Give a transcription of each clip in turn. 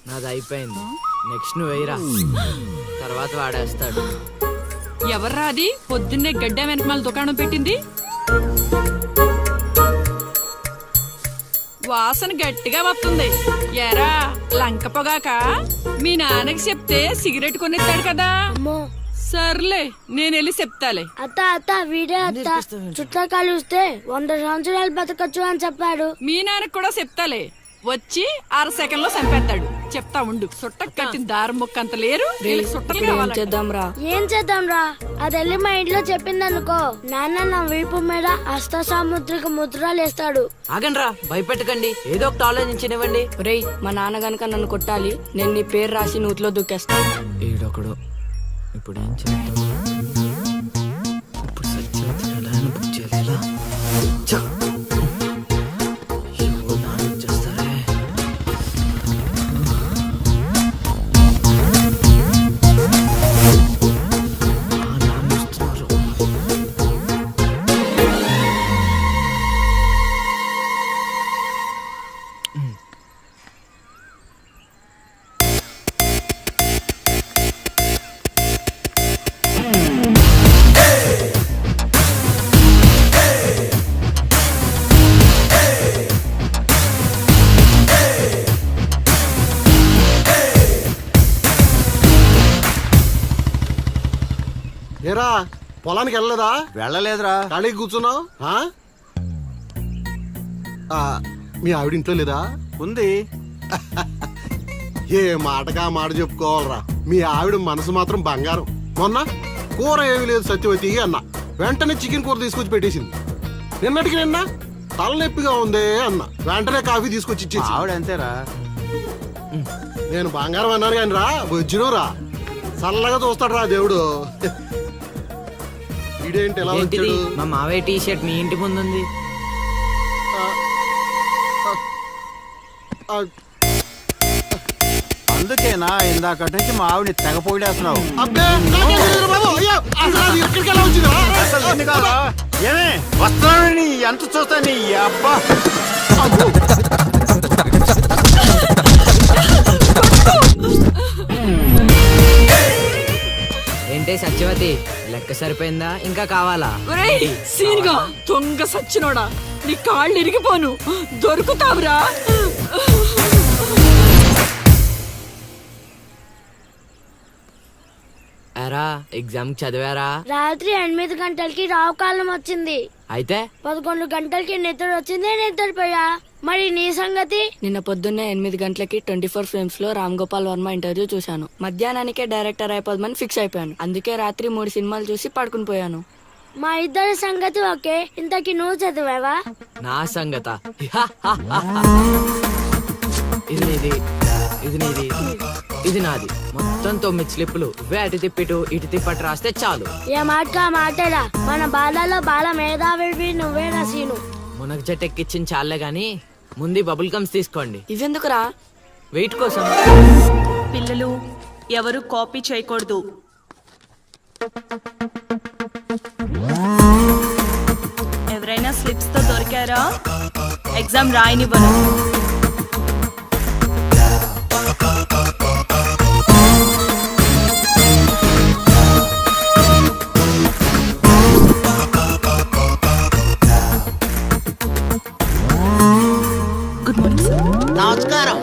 నాది అయిపోయింది. నెక్స్ట్ నువ్వు వేయరా, తర్వాత వాడేస్తాడు. ఎవర్రా అది పొద్దున్నే గడ్డ వెనకమాల దుకాణం పెట్టింది? వాసన గట్టిగా వస్తుంది. ఎరా లంక పొగాక? మీ నాన్నకి చెప్తే సిగరెట్ కొనిస్తాడు కదా. సర్లే నేను వెళ్ళి చెప్తాలే. అత్త వీడే అత్త చుట్టూ కలిస్తే 100 సంవత్సరాలు బతకచ్చు అని చెప్పాడు. మీ నాన్నకి కూడా చెప్తాలే, వచ్చి 6 సెకండ్ లో చంపేస్తాడు. చెప్తా ఉండు. సుట్ట కట్టిన దారం ముక్క అంత లేరు. ఏం చేద్దాంరా? అది వెళ్ళి మా ఇంట్లో చెప్పింది అనుకో, నాన్న నా వీపు మీద హస్త సాముద్రిక ముద్రలు వేస్తాడు. ఆగండ్రా, భయపెట్టకండి, ఏదో ఒకటి ఆలోచించనివ్వండి. రేయ్, మా నాన్నగనక నన్ను కొట్టాలి, నేను నీ పేరు రాసి నూతిలో దూకేస్తాను. ఏడొకడు ఇప్పుడు ఏం చేద్దాం? ఇప్పుడు సత్యం బుక్ చేయాలి. ఏరా పొలానికి వెళ్ళలేదా? వెళ్ళలేదురా. ఖాళీకి కూర్చున్నావు? మీ ఆవిడ ఇంట్లో లేదా? ఉంది. ఏ మాటగా మాట చెప్పుకోవాలరా, మీ ఆవిడ మనసు మాత్రం బంగారం. మొన్న కూర ఏమి లేదు సత్యవతి అన్న, వెంటనే చికెన్ కూర తీసుకొచ్చి పెట్టేసింది. నిన్నటికి నిన్న తలనొప్పిగా ఉంది అన్న, వెంటనే కాఫీ తీసుకొచ్చి ఇచ్చేసి. ఆవిడ అంతేరా. నేను బంగారం అన్నాను కానీ రా వచ్చినోరా, చల్లగా చూస్తాడు రా దేవుడు. ఇదేంటి ఎలా వచ్చాడు? మా మావయ్య టీ షర్ట్ మీ ఇంటి ముందు ఉంది. అందుకేనా ఇందాక నుంచి మా ఆవిడని తెగ పోయిడేస్తున్నావు? ఏమే వస్తున్నాను, ఎంత చూస్తా నీ అబ్బా. ఏంటే సత్యవతి, లెక్క సరిపోయిందా? ఇంకా కావాలా? సీన్గా దొంగ సచ్చినోడా, నీ కాళ్ళు ఇరిగిపోను, దొరుకుతావురా. ఎరా ఎగ్జామ్ చదివారా? రాత్రి 8 గంటలకి రావు కాలం వచ్చింది. అయితే 11 గంటలకి నిద్ర వచ్చింది, నిద్రపోయా. మరి నీ సంగతి? నిన్న పొద్దున్నే 8 గంటలకి 24 ఫిల్మ్స్ లో రామ్ గోపాల్ వర్మ ఇంటర్వ్యూ చూశాను. మధ్యాహ్నానికే డైరెక్టర్ అయిపోదామని ఫిక్స్ అయిపోయాను. అందుకే రాత్రి 3 సినిమాలు చూసి పడుకుని పోయాను. మా ఇద్దరి సంగతి ఓకే. ఇంతకి నువ్వు చదివావా? నా సంగత ఇది నీది, ఇది నీది, ఇది నాది. మొత్తం 9 స్లిప్పులు. అటు తిప్పిటు ఇటు తిప్పటి రాస్తే చాలు. ఏ మాట మాటలా, మన బాలలో బాల మేధావి నువ్వే నసీను. మునగ చెట్టు ఎక్కిచ్చిన చాలే గాని ముందు బబుల్ గమ్స్ తీసుకోండి. ఇవెందుకురా? వెయిట్ కోసం. పిల్లలు ఎవరు కాపీ చేయకూడదు. ఎవరైనా స్లిప్స్ తో దొరికారా? ఎగ్జామ్ రాయనివ్వను. Good morning sir. నమస్కారం.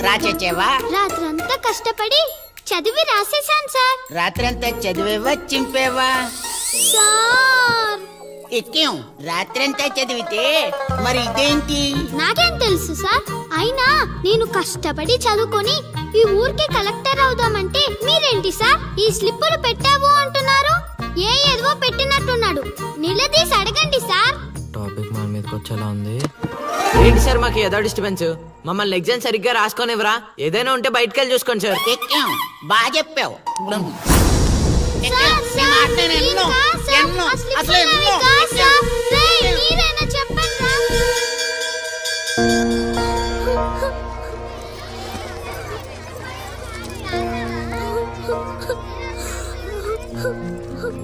రాచేవా? రాత్రంతా కష్టపడి చదివి రాసేసాను సార్. రాత్రంతా చదివేవా చింపేవా? సార్ ఎక్కేం రాత్రంతా చదివితే మరి ఇదేంటి? నాకేం తెలుసు సార్. అయినా నేను కష్టపడి చదువుకొని ఈ ఊరికి కలెక్టర్ అవుదామంటే మీరేంటి సార్ ఈ స్లిప్పులు పెట్టావు అంటున్నారు? ఏదో పెట్టినట్టున్నాడు. నిలదీసి అడగండి సార్. టాపిక్ మన మీదకి వచ్చేలా ఉంది. ఏంటి సార్ మాకు ఏదో డిస్టర్బెన్స్? మమ్మల్ని ఎగ్జామ్ సరిగ్గా రాసుకోనివ్వరా? ఏదైనా ఉంటే బయటకు వెళ్ళి చూసుకోండి సార్. ఎక్కాం, బాగా చెప్పావు. ఎక్కాం, నీ మాట నేను ఎన్నో, ఎన్నో, అసలు ఎన్నో ఎక్కాం. మీరైనా చెప్పండి రా.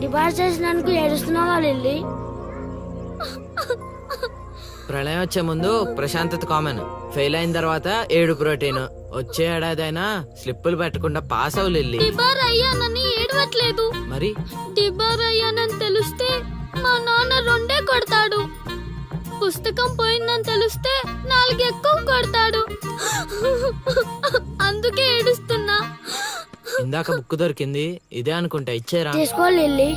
డిపార్ట్ చేసినందుకు ఏడుస్తున్నావా లిల్లీ? ప్రళయం వచ్చే ముందు ప్రశాంతత కామన్. ఫెయిల్ అయిన తర్వాత ఏడు ప్రోటీన్. వచ్చే ఏడాదైనా స్లిప్పులు పెట్టకుండా పాస్ అవ్వలేదు. డిబార్ అయ్యానని ఏడవట్లేదు. మరి డిబార్ అయ్యానని తెలిస్తే మా నాన్న 2 కొడతాడు. పుస్తకం పోయిందని తెలిస్తే 4 ఎక్కువ కొడతాడు. అందుకే ఏడుస్తున్నా. ఇందాక బుక్ దొరికింది, ఇదే అనుకుంటా. ఇచ్చేరా? తీసుకో Lily.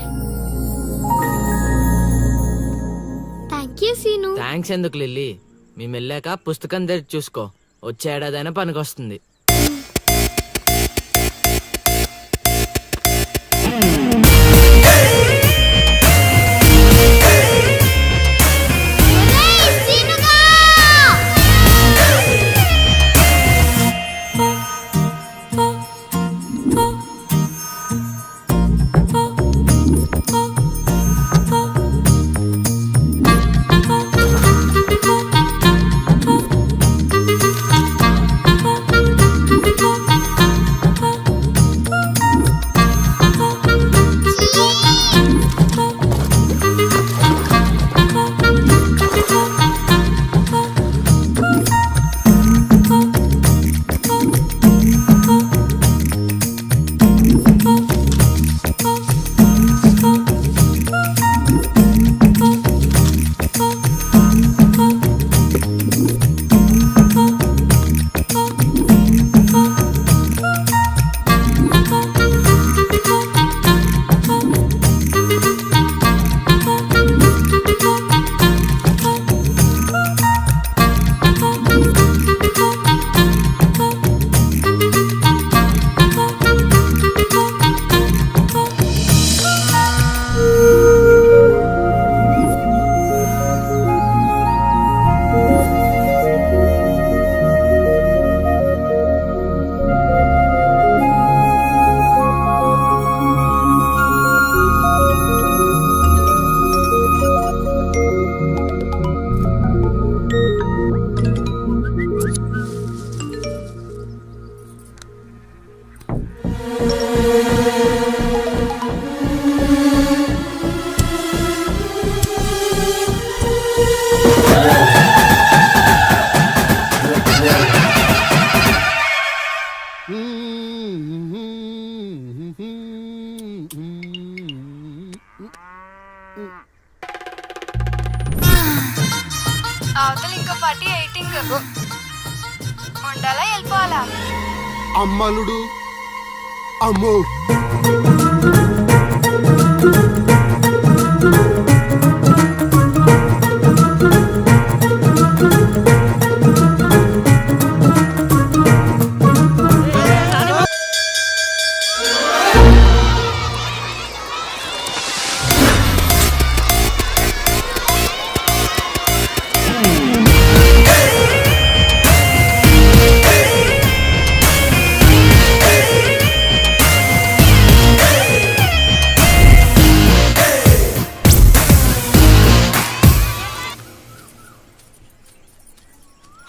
Thank you Seenu. Thanks ఎందుకు లిల్లీ? మేము వెళ్ళాక పుస్తకం తెరిచి చూసుకో. వచ్చే ఏడాదైనా పనికొస్తుంది. ఒరేయ్ సీనుగా! అవతల ఇంకో పార్టీ ఎయిటింగ్ ఉండాలా వెళ్ళిపోవాలా? అమ్మలుడు అమ్మో.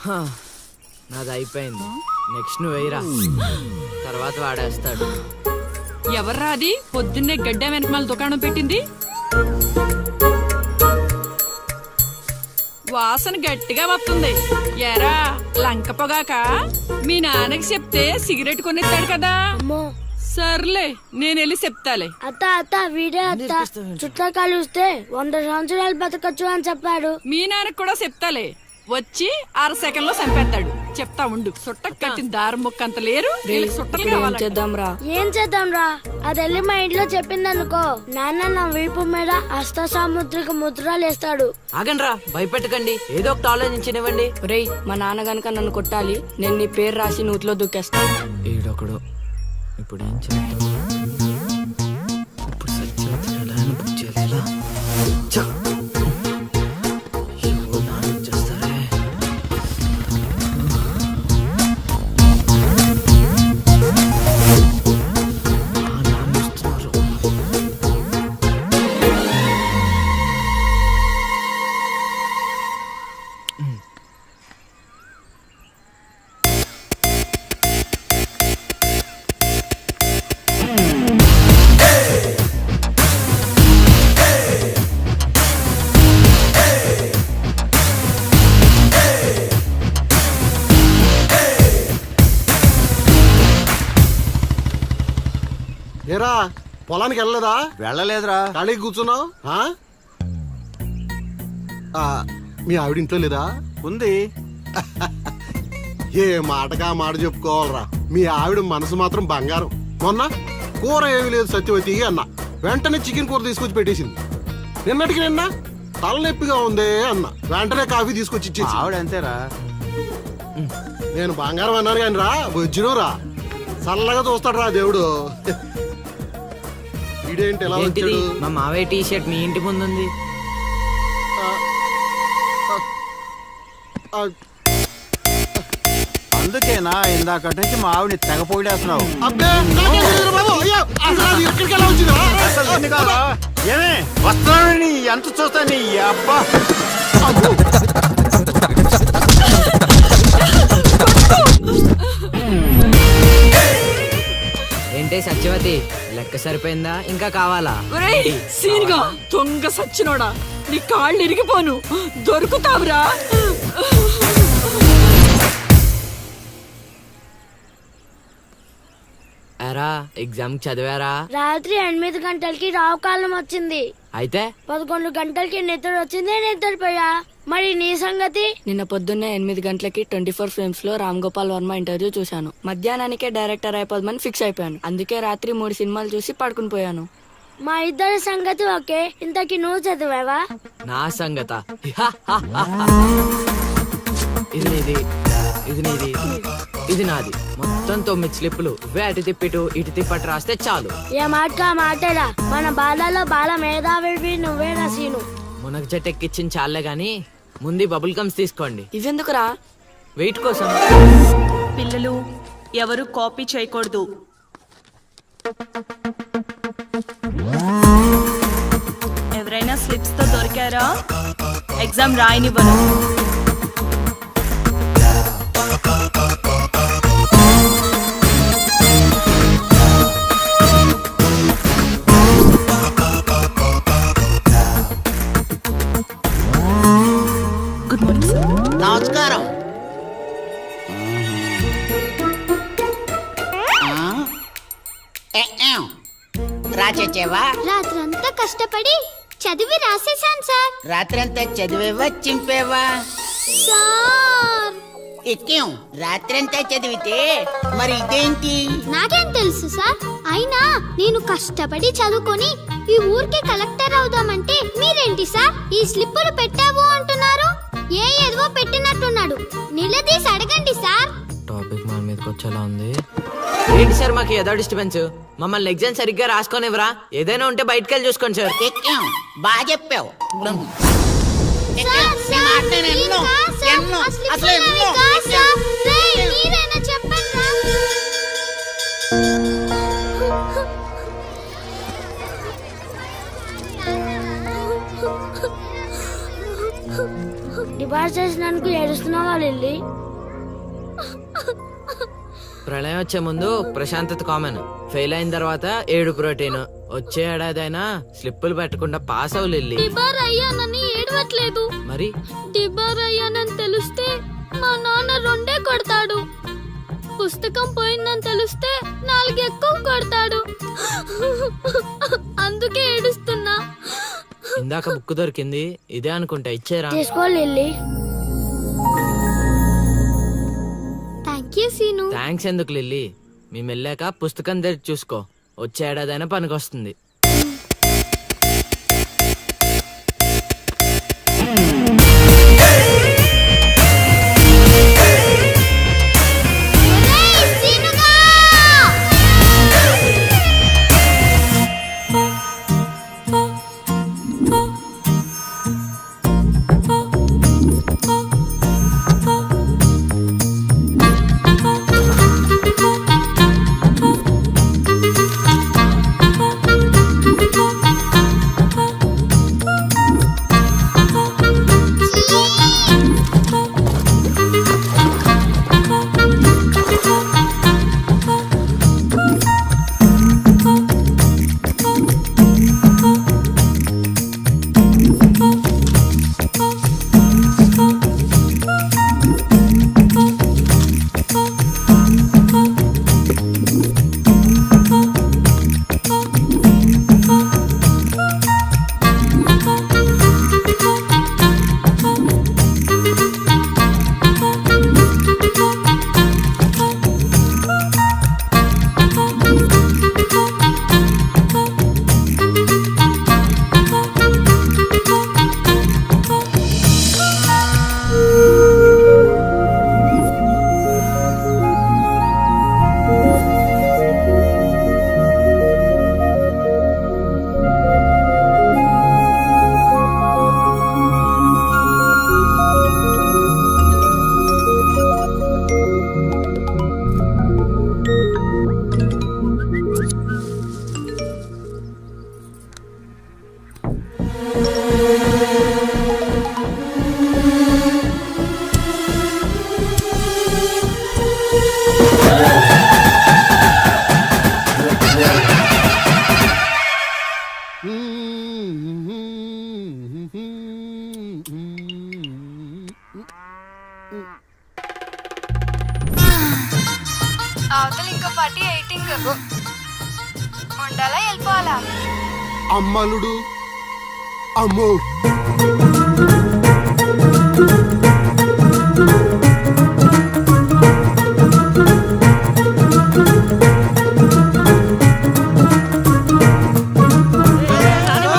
హా, నాది అయిపోయింది. నెక్స్ట్ నువ్వు వేయరా, తర్వాత వాడేస్తాడు. ఎవర్రా అది పొద్దున్నే గడ్డ వెనకమాల దుకాణం పెట్టింది? వాసన గట్టిగా వస్తుంది. ఎరా లంక పొగాక? మీ నాన్నకి చెప్తే సిగరెట్ కొనిస్తాడు కదా. అమ్మో. సర్లే నేను వెళ్ళి చెప్తాలే. అత్త వీడే అత్త. చుట్టూ కలిస్తే 100 సంవత్సరాలు బతకచ్చు అని చెప్పాడు. మీ నాన్నకి కూడా చెప్తాలే. వచ్చి 6 సెకండ్లో చంపేస్తాడు. చెప్తా ఉండు. సుట్టకు కట్టిన దారం ముక్క అంత లేరు. వీళ్ళకి సుట్టలు ఏం కావాలంట. చేద్దాం రా? ఏం చేద్దాం రా? అది వెళ్ళి మా ఇంట్లో చెప్పిందనుకో, నాన్న నా వీపు మీద అష్ట సాముద్రిక ముద్రలు వేస్తాడు. ఆగండ్రా, భయపెట్టకండి. ఏదో ఒకటి ఆలోచించనివ్వండి. రేయ్, మా నాన్న గనక నన్ను కొట్టాలి, నేను నీ పేరు రాసి నూతిలో దూకేస్తా. ఈడొకడు. ఇప్పుడు ఏం చేద్దాం? ఇప్పుడు సత్యవతిని ఎలా బుక్ చేయాలి? ఎలా? ఛ! అయ్యో, నాన్న వచ్చేస్తారే. ఏరా పొలానికి వెళ్ళలేదా? వెళ్ళలేదురా. ఖాళీకి కూర్చున్నావు? మీ ఆవిడ ఇంట్లో లేదా? ఉంది. ఏ మాటగా మాట చెప్పుకోవాలరా, మీ ఆవిడ మనసు మాత్రం బంగారం. మొన్న కూర ఏమీ లేదు సత్యవతి అన్న, వెంటనే చికెన్ కూర తీసుకొచ్చి పెట్టేసింది. నిన్నటికి నిన్న తలనొప్పిగా ఉంది అన్న, వెంటనే కాఫీ తీసుకొచ్చి ఇచ్చేసి. ఆవిడ అంతేరా. నేను బంగారం అన్నాను కానీ రా వజ్రం రా, చల్లగా చూస్తాడు రా దేవుడు. ఇదేంటి ఎలా ఏంటిది? వచ్చాడు? మా మావయ్య టీ షర్ట్ మీ ఇంటి ముందుంది. అందుకేనా ఇందాక నుంచి మా ఆవిడని తెగ పొగిడేస్తున్నావు. అబ్బే, నాకేం తెలియదురా బాబు. అయ్యో, అసలు అది ఎక్కడికి ఎలా వచ్చిందిరా? అసలు నిన్ను కాదా? ఏమే వస్తున్నాను ఎంత చూస్తా నీ అబ్బా. ఏంటే సత్యవతి, లెక్క సరిపోయిందా ఇంకా కావాలా? ఒరేయ్ సీన్గా దొంగ సచ్చినోడా, నీ కాళ్ళు ఇరిగిపోను, దొరుకుతావురా. ఎరా ఎగ్జామ్ చదివారా? రాత్రి 8 గంటలకి రావు కాలం వచ్చింది. అయితే 11 గంటలకి నిద్ర వచ్చింది, నిద్రపోయా. మరి నీ సంగతి? నిన్న పొద్దున్నే 8 గంటలకి 24 ఫ్రేమ్స్ లో రామ్ గోపాల్ వర్మ ఇంటర్వ్యూ చూశాను. మధ్యాహ్నానికే డైరెక్టర్ అయిపోదామని ఫిక్స్ అయిపోయాను. అందుకే రాత్రి 3 సినిమాలు చూసి పడుకుని పోయాను. మా ఇద్దరి సంగతి ఓకే. ఇంతకి నువ్వు చదివావా? నా సంగత ఇది నీది, ఇది నీది, ఇది నాది. మొత్తం 9 స్లిప్పులు. అటు తిప్పిటు ఇటు తిప్పటి రాస్తే చాలు. ఏ మాట మాటరా, మన బాలలో బాల మేధావి నువ్వేనా సీను? మునగ చెట్టు ఎక్కిచ్చిన చాలే గాని ముందు బబుల్ గమ్స్ తీసుకోండి. ఇవెందుకురా? వెయిట్ కోసం. పిల్లలు ఎవరు కాపీ చేయకూడదు. ఎవరైనా స్లిప్స్ తో దొరికారా? ఎగ్జామ్ రాయనివ్వను. Good morning sir. నమస్కారం. రాచేవా? రాత్రంతా కష్టపడి చదివి రాసేశాను సార్. రాత్రంతా చదివేవా చింపేవా? సార్ ఎక్కేం రాత్రంతా చదివితే మరి ఇదేంటి? నాకేం తెలుసు సార్. అయినా నేను కష్టపడి చదువుకొని ఈ ఊరికి కలెక్టర్ అవుదామంటే మీరేంటి సార్ ఈ స్లిప్పులు పెట్టావు అంటున్నారు? ఏదో పెట్టినట్టున్నాడు. నిలదీసి అడగండి సార్. టాపిక్ మన మీదకి వచ్చేలా ఉంది. ఏంటి సార్ మాకు ఏదో డిస్టర్బెన్స్? మమ్మల్ని ఎగ్జామ్ సరిగ్గా రాసుకొనివ్వరా? ఏదైనా ఉంటే బయటకు వెళ్ళి చూసుకోండి సార్. ఎక్కేం బాగా చెప్పావు. సార్, సార్, మీరేనా సార్? ఆ స్లిప్పులు నావి కాదు సార్. రేయ్, మీరేనా చెప్పండి రా. డిపార్ట్ చేసినందుకు ఏడుస్తున్నావా లిల్లీ? ప్రళయం వచ్చే ముందు ప్రశాంతత కామన్. ఫెయిల్ అయిన తర్వాత 7 ప్రోటీన్. వచ్చే ఏడాదైనా స్లిప్పులు పెట్టకుండా పాస్ అవ్వు లిల్లీ. డిబార్ అయ్యానని ఏడవట్లేదు. మరి డిబార్ అయ్యానని తెలిస్తే మా నాన్న 2 కొడతాడు. పుస్తకం పోయిందని తెలిస్తే 4 ఎక్కువ కొడతాడు. అందుకే ఏడుస్తున్నా. ఇందాక బుక్ దొరికింది, ఇదే అనుకుంటా. ఇచ్చేరా? తీసుకో Lily. Thank you Seenu. Thanks ఎందుకు లిల్లీ? మేము వెళ్ళాక పుస్తకం తెరిచి చూసుకో. వచ్చే ఏడాదైనా పనికొస్తుంది. ఒరేయ్, సీనుగా! అవతల ఇంకో పార్టీ ఎయిటింగ్ ఉండాలా వెళ్ళిపోవాలా? అమ్మలుడు అమ్మో